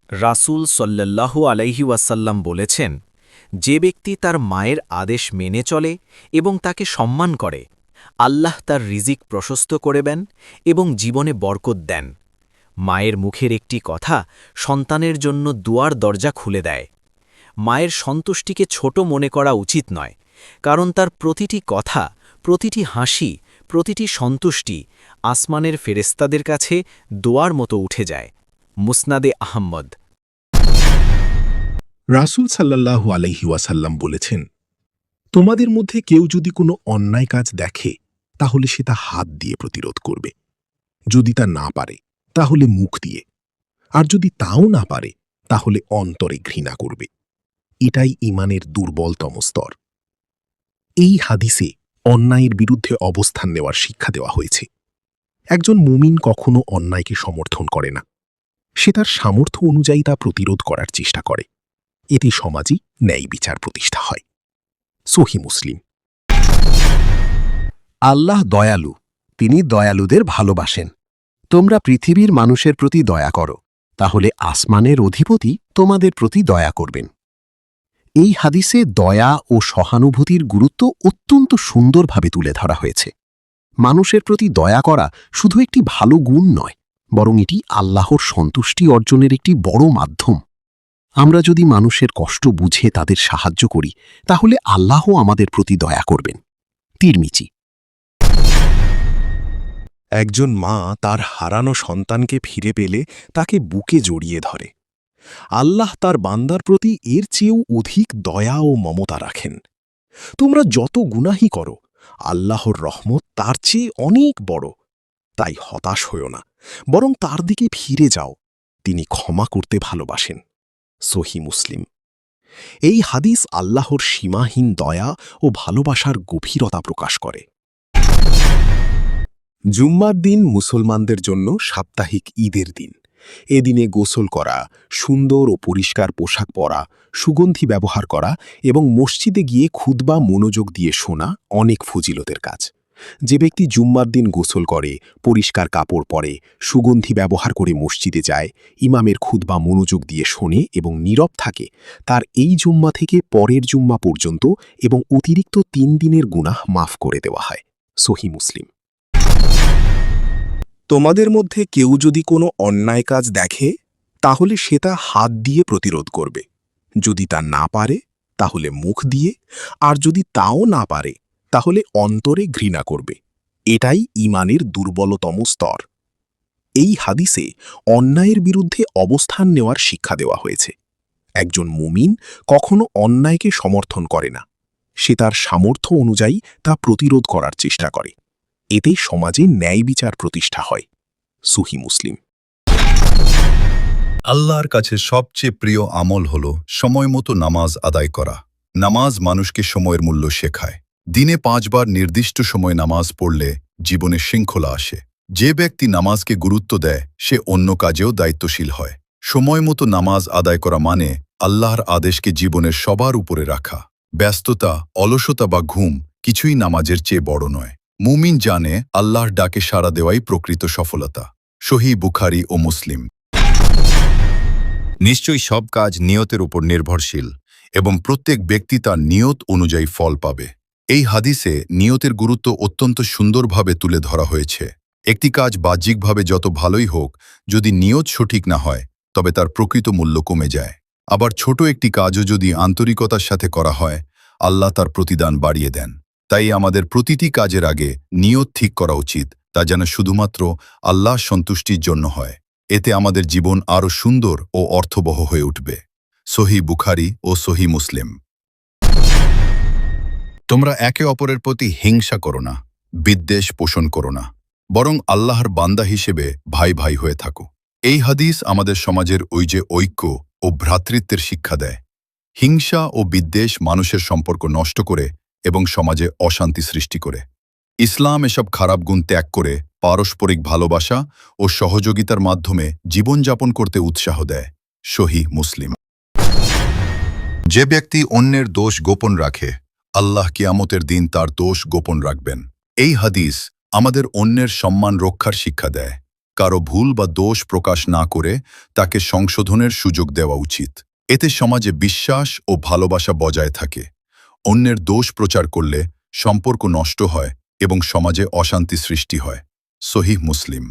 রাসূল সাল্লাল্লাহু আলাইহি ওয়াসাল্লাম বলেছেন, যে ব্যক্তি তার মায়ের আদেশ মেনে চলে এবং তাকে সম্মান করে, আল্লাহ তার রিজিক প্রশস্ত করবেন এবং জীবনে বরকত দেন। মায়ের মুখের একটি কথা সন্তানের জন্য দুয়ার দরজা খুলে দেয়। মায়ের সন্তুষ্টিকে ছোট মনে করা উচিত নয়, কারণ তার প্রতিটি কথা, প্রতিটি হাসি, প্রতিটি সন্তুষ্টি আসমানের ফেরেশতাদের কাছে দোয়ার মতো উঠে যায়। মুসনাদে আহম্মদ। রাসূল সাল্লাল্লাহু আলাইহি ওয়াসাল্লাম বলেছেন, তোমাদের মধ্যে কেউ যদি কোনো অন্যায় কাজ দেখে তাহলে সে তা হাত দিয়ে প্রতিরোধ করবে, যদি তা না পারে তাহলে মুখ দিয়ে, আর যদি তাও না পারে তাহলে অন্তরে ঘৃণা করবে। এটাই ঈমানের দুর্বলতম স্তর। এই হাদিসে অন্যায়ের বিরুদ্ধে অবস্থান নেওয়ার শিক্ষা দেওয়া হয়েছে। একজন মুমিন কখনো অন্যায়কে সমর্থন করে না, সে তার সামর্থ্য অনুযায়ী তা প্রতিরোধ করার চেষ্টা করে। এতে সমাজে ন্যায় বিচার প্রতিষ্ঠা হয়। সহিহ মুসলিম। আল্লাহ দয়ালু, তিনি দয়ালুদের ভালোবাসেন। তোমরা পৃথিবীর মানুষের প্রতি দয়া করো, তাহলে আসমানের অধিপতি তোমাদের প্রতি দয়া করবেন। এই হাদিসে দয়া ও সহানুভূতির গুরুত্ব অত্যন্ত সুন্দরভাবে তুলে ধরা হয়েছে। মানুষের প্রতি দয়া করা শুধু একটি ভালো গুণ নয়, বরং এটি আল্লাহর সন্তুষ্টি অর্জনের একটি বড় মাধ্যম। আমরা যদি মানুষের কষ্ট বুঝে তাদের সাহায্য করি, তাহলে আল্লাহও আমাদের প্রতি দয়া করবেন। তিরমিজি। একজন মা তার হারানো সন্তানকে ফিরে পেলে তাকে বুকে জড়িয়ে ধরে। আল্লাহ তার বান্দার প্রতি এর চেয়েও অধিক দয়া ও মমতা রাখেন। তোমরা যত গুনাহি করো, আল্লাহর রহমত তার চেয়ে অনেক বড়। তাই হতাশ হও না, বরং তার দিকে ফিরে যাও। তিনি ক্ষমা করতে ভালোবাসেন। সহিহ মুসলিম। এই হাদিস আল্লাহর সীমাহীন দয়া ও ভালোবাসার গভীরতা প্রকাশ করে। জুম্মার দিন মুসলমানদের জন্য সাপ্তাহিক ঈদের দিন। এদিনে গোসল করা, সুন্দর ও পরিষ্কার পোশাক পরা, সুগন্ধি ব্যবহার করা এবং মসজিদে গিয়ে খুতবা মনোযোগ দিয়ে শোনা অনেক ফজিলতের কাজ। যে ব্যক্তি জুম্মার দিন গোসল করে, পরিষ্কার কাপড় পরে, সুগন্ধি ব্যবহার করে মসজিদে যায়, ইমামের খুতবা মনোযোগ দিয়ে শোনে এবং নীরব থাকে, তার এই জুম্মা থেকে পরের জুম্মা পর্যন্ত এবং অতিরিক্ত 3 দিনের গুনাহ মাফ করে দেওয়া হয়। সহিহ মুসলিম। তোমাদের মধ্যে কেউ যদি কোনো অন্যায় কাজ দেখে, তাহলে সে তা হাত দিয়ে প্রতিরোধ করবে, যদি তা না পারে তাহলে মুখ দিয়ে, আর যদি তাও না পারে তাহলে অন্তরে ঘৃণা করবে। এটাই ঈমানের দুর্বলতম স্তর। এই হাদিসে অন্যায়ের বিরুদ্ধে অবস্থান নেওয়ার শিক্ষা দেওয়া হয়েছে। একজন মুমিন কখনো অন্যায়কে সমর্থন করে না, সে তার সামর্থ্য অনুযায়ী তা প্রতিরোধ করার চেষ্টা করে। এতে সমাজে ন্যায় বিচার প্রতিষ্ঠা হয়। সহিহ মুসলিম। আল্লাহর কাছে সবচেয়ে প্রিয় আমল হল সময়মতো নামাজ আদায় করা। নামাজ মানুষকে সময়ের মূল্য শেখায়। দিনে 5 বার নির্দিষ্ট সময় নামাজ পড়লে জীবনে শৃঙ্খলা আসে। যে ব্যক্তি নামাজকে গুরুত্ব দেয়, সে অন্য কাজেও দায়িত্বশীল হয়। সময়মতো নামাজ আদায় করা মানে আল্লাহর আদেশকে জীবনের সবার উপরে রাখা। ব্যস্ততা, অলসতা বা ঘুম কিছুই নামাজের চেয়ে বড় নয়। মুমিন জানে আল্লাহর ডাকে সাড়া দেওয়াই প্রকৃত সফলতা। সহিহ বুখারী ও মুসলিম। নিশ্চয়ই সব কাজ নিয়তের উপর নির্ভরশীল এবং প্রত্যেক ব্যক্তি তার নিয়ত অনুযায়ী ফল পাবে। এই হাদিসে নিয়তের গুরুত্ব অত্যন্ত সুন্দরভাবে তুলে ধরা হয়েছে। একটি কাজ বাহ্যিকভাবে যত ভালোই হোক, যদি নিয়ত সঠিক না হয় তবে তার প্রকৃত মূল্য কমে যায়। আবার ছোট একটি কাজও যদি আন্তরিকতার সাথে করা হয়, আল্লাহ তার প্রতিদান বাড়িয়ে দেন। তাই আমাদের প্রতিটি কাজের আগে নিয়ত ঠিক করা উচিত, তা যেন শুধুমাত্র আল্লাহর সন্তুষ্টির জন্য হয়। এতে আমাদের জীবন আরও সুন্দর ও অর্থবহ হয়ে উঠবে। সহিহ বুখারী ও সহিহ মুসলিম। তোমরা একে অপরের প্রতি হিংসা করো না, বিদ্বেষ পোষণ করো না, বরং আল্লাহর বান্দা হিসেবে ভাই ভাই হয়ে থাকো। এই হাদিস আমাদের সমাজের ঐক্য ও ভ্রাতৃত্বের শিক্ষা দেয়। হিংসা ও বিদ্বেষ মানুষের সম্পর্ক নষ্ট করে এবং সমাজে অশান্তি সৃষ্টি করে। ইসলাম এসব খারাপ গুণ ত্যাগ করে পারস্পরিক ভালোবাসা ও সহযোগিতার মাধ্যমে জীবনযাপন করতে উৎসাহ দেয়। সহিহ মুসলিম। যে ব্যক্তি অন্যের দোষ গোপন রাখে, আল্লাহ কিয়ামতের দিন তার দোষ গোপন রাখবেন। এই হাদিস আমাদের অন্যের সম্মান রক্ষার শিক্ষা দেয়। কারো ভুল বা দোষ প্রকাশ না করে তাকে সংশোধনের সুযোগ দেওয়া উচিত। এতে সমাজে বিশ্বাস ও ভালোবাসা বজায় থাকে। অন্যের দোষ প্রচার করলে সম্পর্ক নষ্ট হয় এবং সমাজে অশান্তি সৃষ্টি হয়। সহিহ মুসলিম।